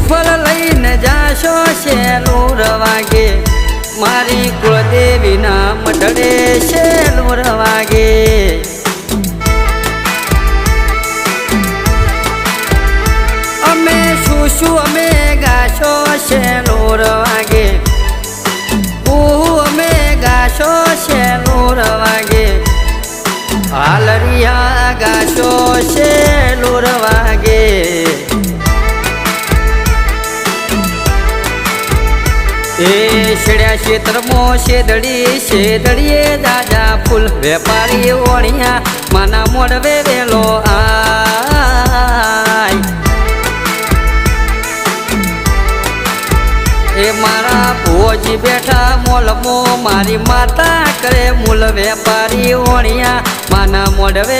શ્રીફળ લઈને જાશો શેલુર વાગે મારી કુળદેવીના મઢડે શેલુર વાગે અમે શું અમે ગાશો શેલુર વાગે અમે ગાશો શેલુર વાગે હાલરિયા ગાશો શેલુર વાગે એ શેડ્યા ક્ષેત્રમાં શેદડીએ દાદા ફૂલ વેપારી ઓણિયા માના મોડવે વેલો આય એ મારા ભોજી બેઠા મોલમો મારી માતા કરે મૂલ વેપારી ઓણિયા માના મોડવે